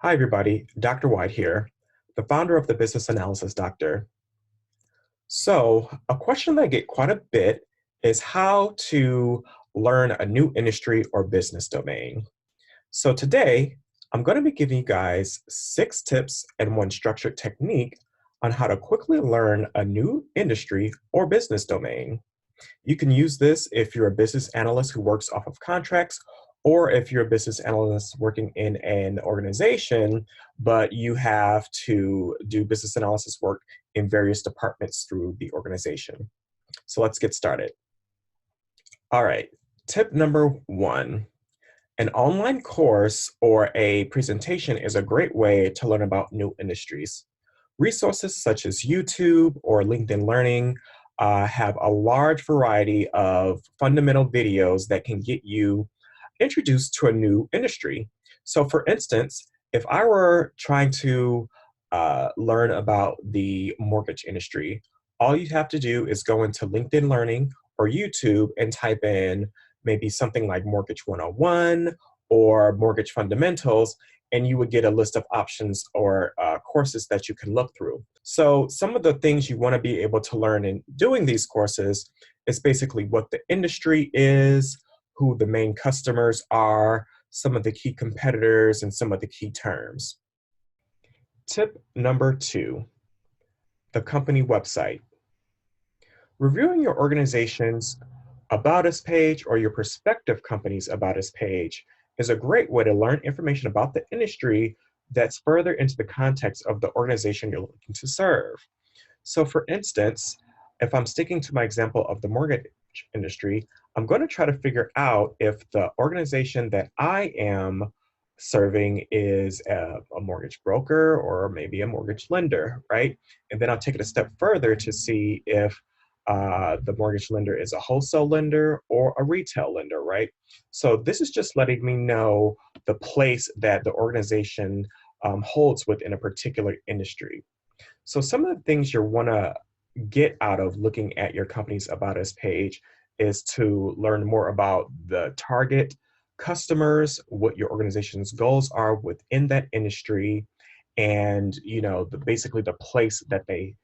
Hi, everybody. Dr. White here, the founder of the Business Analysis Doctor. So, a question that I get quite a bit is how to learn a new industry or business domain. So, today, I'm going to be giving you guys 6 tips and one structured technique on how to quickly learn a new industry or business domain. You can use this if you're a business analyst who works off of contracts, or if you're a business analyst working in an organization, but you have to do business analysis work in various departments through the organization. So let's get started. All right, tip number 1. An online course or a presentation is a great way to learn about new industries. Resources such as YouTube or LinkedIn Learning have a large variety of fundamental videos that can get you introduced to a new industry. So, for instance, if I were trying to learn about the mortgage industry, all you have to do is go into LinkedIn Learning or YouTube and type in maybe something like Mortgage 101 or Mortgage Fundamentals, and you would get a list of options or courses that you can look through. So, some of the things you want to be able to learn in doing these courses is basically what the industry is, who the main customers are, some of the key competitors, and some of the key terms. Tip number 2, the company website. Reviewing your organization's About Us page or your prospective company's About Us page is a great way to learn information about the industry that's further into the context of the organization you're looking to serve. So, for instance, if I'm sticking to my example of the mortgage industry, I'm going to try to figure out if the organization that I am serving is a mortgage broker or maybe a mortgage lender, right? And then I'll take it a step further to see if the mortgage lender is a wholesale lender or a retail lender, right? So this is just letting me know the place that the organization holds within a particular industry. So some of the things you want to get out of looking at your company's About Us page is to learn more about the target customers, what your organization's goals are within that industry, and basically the place that they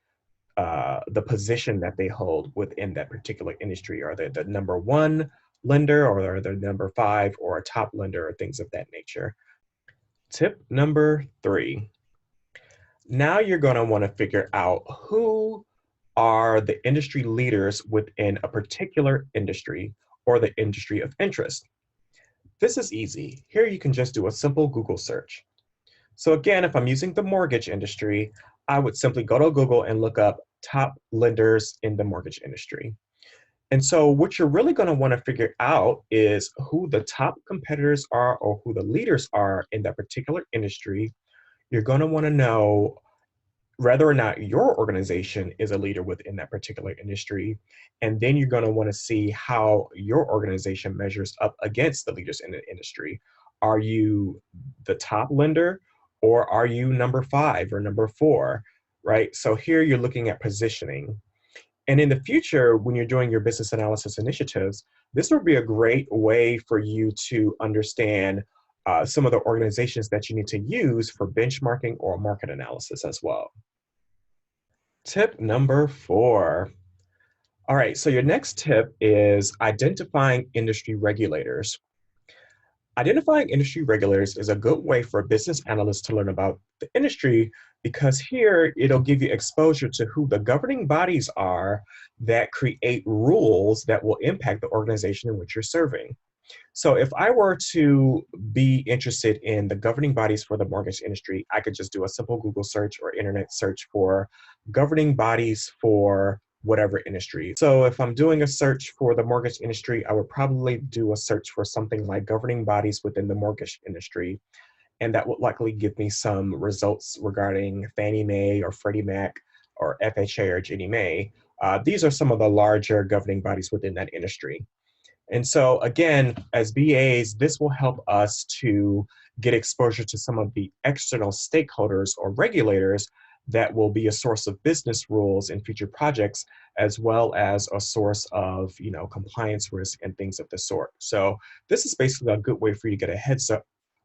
the position that they hold within that particular industry. Are they the number one lender, or are they number five, or a top lender, or things of that nature? Tip number 3. Now you're going to want to figure out who are the industry leaders within a particular industry or the industry of interest. This is easy. Here you can just do a simple Google search. So again, if I'm using the mortgage industry, I would simply go to Google and look up top lenders in the mortgage industry. And so what you're really going to want to figure out is who the top competitors are or who the leaders are in that particular industry. You're going to want to know whether or not your organization is a leader within that particular industry. And then you're going to want to see how your organization measures up against the leaders in the industry. Are you the top lender, or are you number 5 or number 4, right? So here you're looking at positioning. And in the future, when you're doing your business analysis initiatives, this would be a great way for you to understand some of the organizations that you need to use for benchmarking or market analysis as well. Tip number 4. All right, so your next tip is identifying industry regulators. Identifying industry regulators is a good way for a business analyst to learn about the industry, because here it'll give you exposure to who the governing bodies are that create rules that will impact the organization in which you're serving. So if I were to be interested in the governing bodies for the mortgage industry, I could just do a simple Google search or internet search for governing bodies for whatever industry. So if I'm doing a search for the mortgage industry, I would probably do a search for something like governing bodies within the mortgage industry. And that would likely give me some results regarding Fannie Mae or Freddie Mac or FHA or Ginnie Mae. These are some of the larger governing bodies within that industry. And so again, as BAs, this will help us to get exposure to some of the external stakeholders or regulators that will be a source of business rules in future projects, as well as a source of compliance risk and things of the sort. So this is basically a good way for you to get a heads up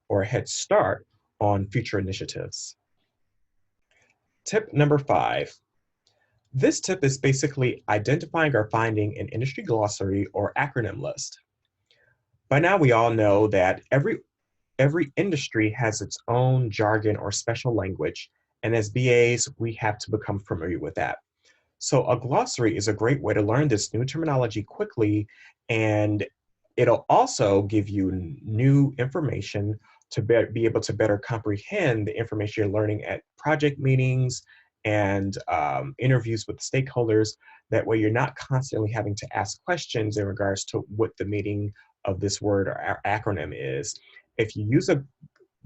or a head start on future initiatives. Tip number 5. This tip is basically identifying or finding an industry glossary or acronym list. By now, we all know that every industry has its own jargon or special language, and as BAs, we have to become familiar with that. So a glossary is a great way to learn this new terminology quickly, and it'll also give you new information to be able to better comprehend the information you're learning at project meetings and interviews with stakeholders. That way you're not constantly having to ask questions in regards to what the meaning of this word or acronym is. If you use a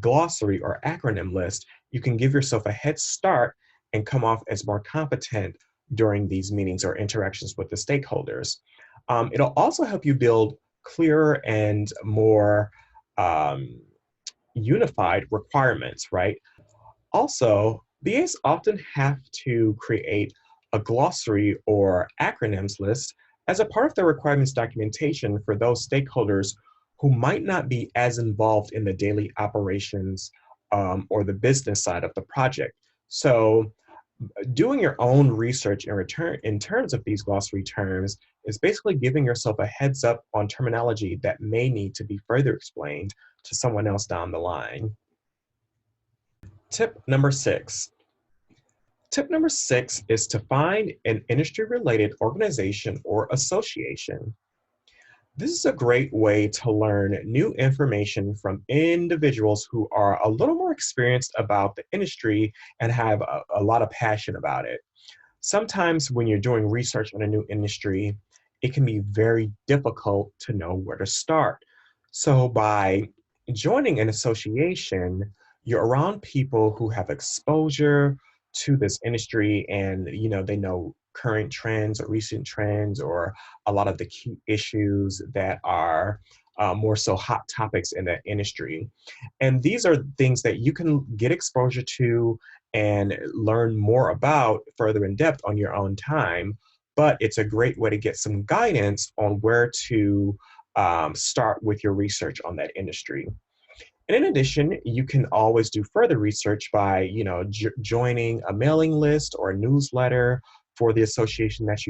glossary or acronym list, you can give yourself a head start and come off as more competent during these meetings or interactions with the stakeholders. It'll also help you build clearer and more unified requirements, right? Also, BAs often have to create a glossary or acronyms list as a part of their requirements documentation for those stakeholders who might not be as involved in the daily operations or the business side of the project. So doing your own research in terms of these glossary terms is basically giving yourself a heads up on terminology that may need to be further explained to someone else down the line. Tip number 6. Tip number 6 is to find an industry-related organization or association. This is a great way to learn new information from individuals who are a little more experienced about the industry and have a lot of passion about it. Sometimes when you're doing research on a new industry, it can be very difficult to know where to start. So by joining an association, you're around people who have exposure to this industry and they know current trends or recent trends or a lot of the key issues that are more so hot topics in that industry. And these are things that you can get exposure to and learn more about further in depth on your own time. But it's a great way to get some guidance on where to start with your research on that industry. And in addition, you can always do further research by, joining a mailing list or a newsletter for the association that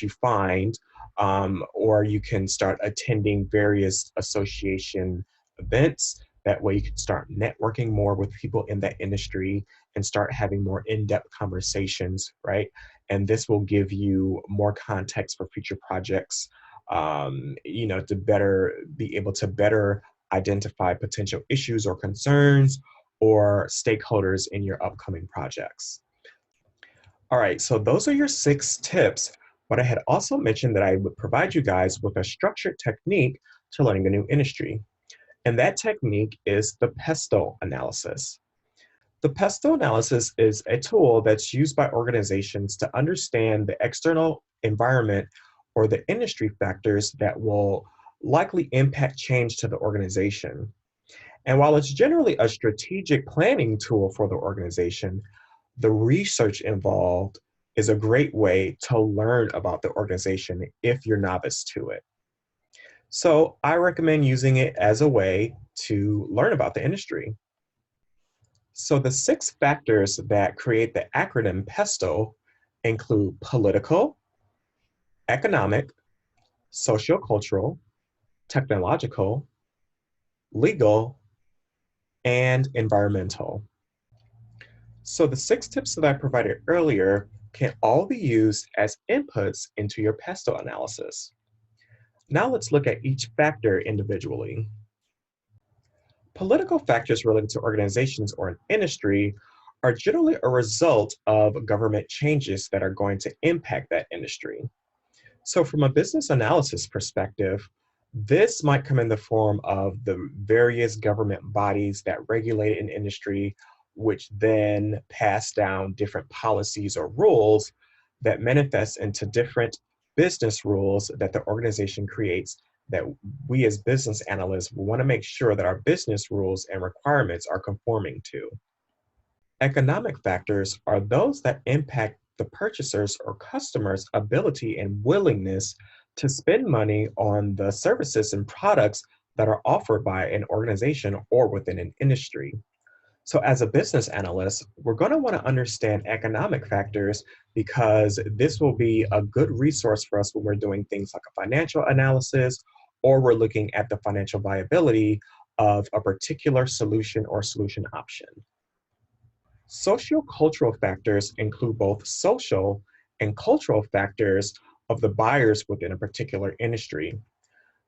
you find, or you can start attending various association events. That way, you can start networking more with people in that industry and start having more in-depth conversations, right? And this will give you more context for future projects. To be able to better identify potential issues or concerns or stakeholders in your upcoming projects. All right, so those are your 6 tips, but I had also mentioned that I would provide you guys with a structured technique to learning a new industry. And that technique is the PESTLE analysis. The PESTLE analysis is a tool that's used by organizations to understand the external environment or the industry factors that will likely impact change to the organization. And while it's generally a strategic planning tool for the organization, the research involved is a great way to learn about the organization if you're novice to it. So I recommend using it as a way to learn about the industry. So the 6 factors that create the acronym PESTLE include political, economic, sociocultural, technological, legal, and environmental. So the 6 tips that I provided earlier can all be used as inputs into your PESTLE analysis. Now let's look at each factor individually. Political factors related to organizations or an industry are generally a result of government changes that are going to impact that industry. So from a business analysis perspective, this might come in the form of the various government bodies that regulate an industry, which then pass down different policies or rules that manifest into different business rules that the organization creates that we as business analysts want to make sure that our business rules and requirements are conforming to. Economic factors are those that impact the purchasers or customers' ability and willingness to spend money on the services and products that are offered by an organization or within an industry. So, as a business analyst, we're going to want to understand economic factors because this will be a good resource for us when we're doing things like a financial analysis or we're looking at the financial viability of a particular solution or solution option. Sociocultural factors include both social and cultural factors of the buyers within a particular industry.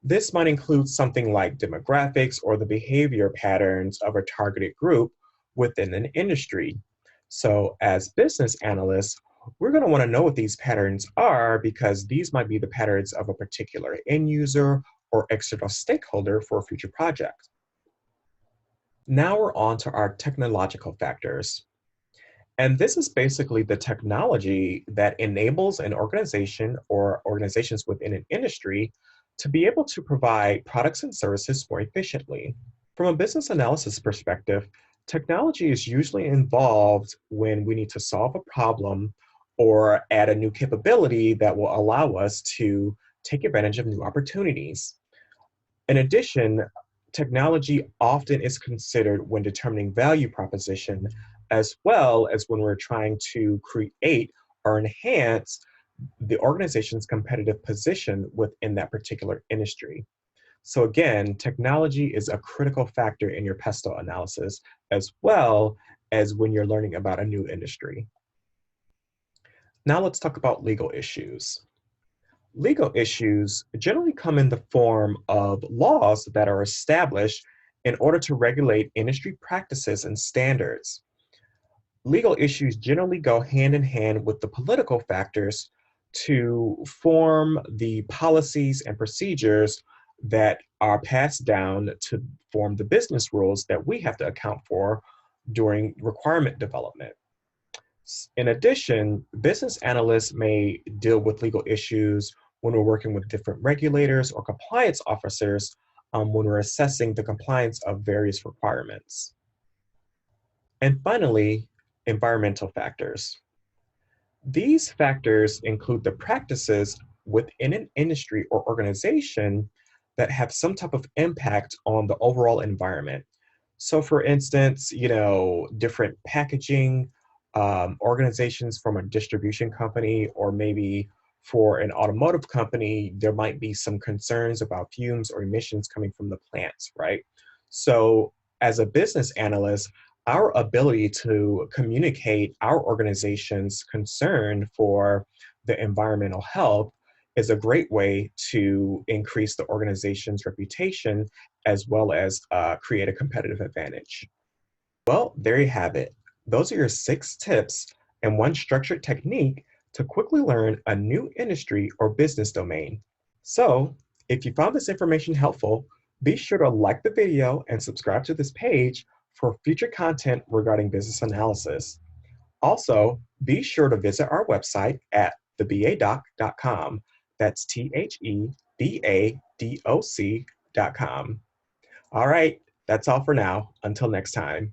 This might include something like demographics or the behavior patterns of a targeted group within an industry. So, as business analysts, we're going to want to know what these patterns are because these might be the patterns of a particular end user or external stakeholder for a future project. Now we're on to our technological factors. And this is basically the technology that enables an organization or organizations within an industry to be able to provide products and services more efficiently. From a business analysis perspective, technology is usually involved when we need to solve a problem or add a new capability that will allow us to take advantage of new opportunities. In addition, technology often is considered when determining value proposition, as well as when we're trying to create or enhance the organization's competitive position within that particular industry. So again, technology is a critical factor in your PESTEL analysis, as well as when you're learning about a new industry. Now let's talk about legal issues. Legal issues generally come in the form of laws that are established in order to regulate industry practices and standards. Legal issues generally go hand in hand with the political factors to form the policies and procedures that are passed down to form the business rules that we have to account for during requirement development. In addition, business analysts may deal with legal issues when we're working with different regulators or compliance officers when we're assessing the compliance of various requirements. And finally, environmental factors. These factors include the practices within an industry or organization that have some type of impact on the overall environment. So for instance, different packaging, organizations from a distribution company, or maybe for an automotive company, there might be some concerns about fumes or emissions coming from the plants, right? So as a business analyst, our ability to communicate our organization's concern for the environmental health is a great way to increase the organization's reputation as well as create a competitive advantage. Well, there you have it. Those are your 6 tips and one structured technique to quickly learn a new industry or business domain. So, if you found this information helpful, be sure to like the video and subscribe to this page for future content regarding business analysis. Also, be sure to visit our website at thebadoc.com. That's THEBADOC.com. All right, that's all for now. Until next time.